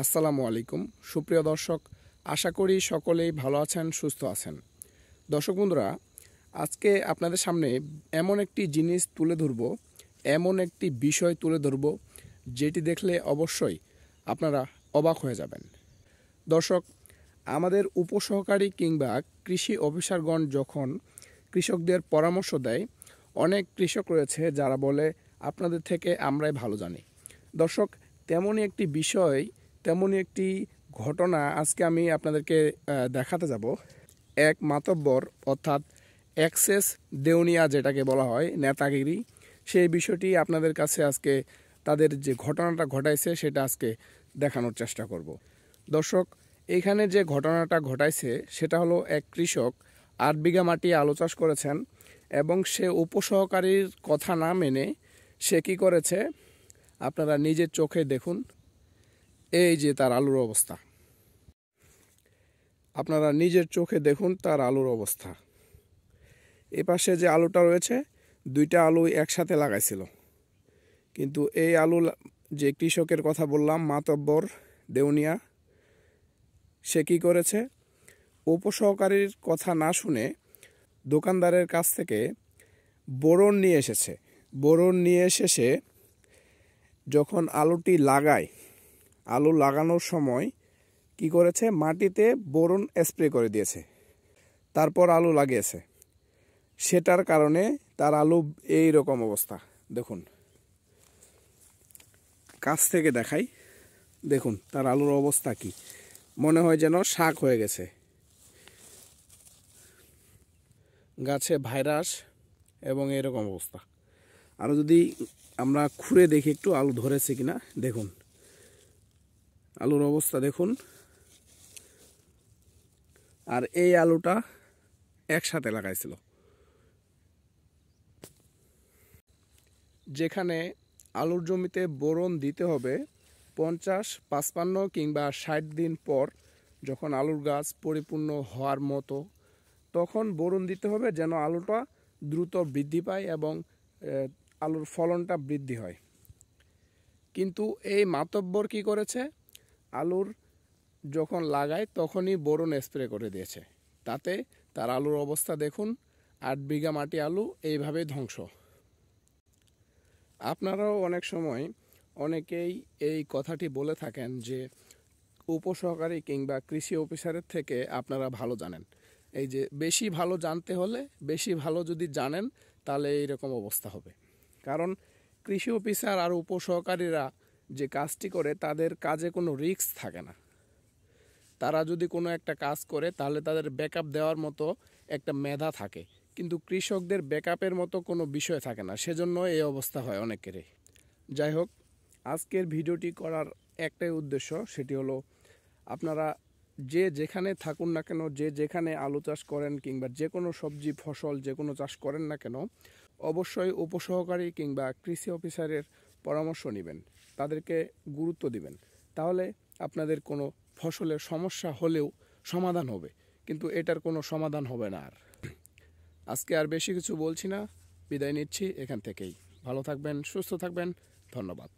আসসালামু আলাইকুম সুপ্রিয় দর্শক, আশা করি সকলেই ভালো আছেন, সুস্থ আছেন। দর্শক বন্ধুরা, আজকে আপনাদের সামনে এমন একটি জিনিস তুলে ধরব, এমন একটি বিষয় তুলে ধরব যেটি দেখলে অবশ্যই আপনারা অবাক হয়ে যাবেন। দর্শক, আমাদের উপসহকারী কিংবা কৃষি অফিসারগণ যখন কৃষকদের পরামর্শ দেয়, অনেক কৃষক রয়েছে যারা বলে আপনাদের থেকে আমরাই ভালো জানি। দর্শক, তেমনই একটি বিষয়, তেমনই একটি ঘটনা আজকে আমি আপনাদেরকে দেখাতে যাব। এক মাতব্বর অর্থাৎ এক্সেস দেউনিয়া যেটাকে বলা হয়, নেতাগিরি, সেই বিষয়টি আপনাদের কাছে আজকে তাদের যে ঘটনাটা ঘটাইছে সেটা আজকে দেখানোর চেষ্টা করব। দর্শক, এইখানে যে ঘটনাটা ঘটাইছে সেটা হলো এক কৃষক 8 বিঘা মাটি আলু চাষ করেছেন এবং সে উপসহকারীর কথা না মেনে সে কী করেছে আপনারা নিজের চোখে দেখুন। এই যে তার আলুর অবস্থা, আপনারা নিজের চোখে দেখুন তার আলুর অবস্থা। এপাশে যে আলুটা রয়েছে, দুইটা আলু একসাথে লাগাইছিল, কিন্তু এই আলু যে কৃষকের কথা বললাম মাতব্বর দেউনিয়া, সে কী করেছে, উপসহকারীর কথা না শুনে দোকানদারের কাছ থেকে বোরন নিয়ে এসেছে। বোরন নিয়ে এসে যখন আলুটি লাগায়, আলু লাগানোর সময় কি করেছে, মাটিতে বোরন স্প্রে করে দিয়েছে, তারপর আলু লাগিয়েছে। সেটার কারণে তার আলু এই রকম অবস্থা। দেখুন, কাছ থেকে দেখাই, দেখুন তার আলুর অবস্থা কি, মনে হয় যেন শাক হয়ে গেছে। গাছে ভাইরাস এবং এরকম অবস্থা। আরও যদি আমরা খুঁড়ে দেখি একটু আলু ধরেছে কিনা, দেখুন আলুর অবস্থা দেখুন। আর এই আলুটা একসাথে লাগাইছিল। যেখানে আলুর জমিতে বোরন দিতে হবে 50, 55 কিংবা 60 দিন পর, যখন আলুর গাছ পরিপূর্ণ হওয়ার মতো, তখন বোরন দিতে হবে যেন আলুটা দ্রুত বৃদ্ধি পায় এবং আলুর ফলনটা বৃদ্ধি হয়। কিন্তু এই মাতব্বর কি করেছে, আলুর যখন লাগায় তখনই বোরন স্প্রে করে দিয়েছে। তাতে তার আলুর অবস্থা দেখুন, 8 বিঘা মাটি আলু এইভাবে ধ্বংস। আপনারাও অনেক সময় অনেকেই এই কথাটি বলে থাকেন যে উপসহকারী কিংবা কৃষি অফিসারের থেকে আপনারা ভালো জানেন। এই যে বেশি ভালো জানতে হলে, বেশি ভালো যদি জানেন তাহলে এইরকম অবস্থা হবে। কারণ কৃষি অফিসার আর উপসহকারীরা যে কাজটি করে, তাদের কাজে কোনো রিস্ক থাকে না। তারা যদি কোনো একটা কাজ করে তাহলে তাদের ব্যাকআপ দেওয়ার মতো একটা মেধা থাকে, কিন্তু কৃষকদের ব্যাকআপের মতো কোনো বিষয় থাকে না। সেজন্য এই অবস্থা হয় অনেকেরই। যাই হোক, আজকের ভিডিওটি করার একটাই উদ্দেশ্য, সেটি হলো আপনারা যে যেখানে থাকুন না কেন, যে যেখানে আলু চাষ করেন কিংবা যে কোনো সবজি ফসল যে কোনো চাষ করেন না কেন, অবশ্যই উপসহকারী কিংবা কৃষি অফিসারের পরামর্শ নেবেন, তাদেরকে গুরুত্ব দিবেন। তাহলে আপনাদের কোনো ফসলের সমস্যা হলেও সমাধান হবে, কিন্তু এটার কোনো সমাধান হবে না। আর আজকে আর বেশি কিছু বলছি না, বিদায় নিচ্ছি এখান থেকেই। ভালো থাকবেন, সুস্থ থাকবেন, ধন্যবাদ।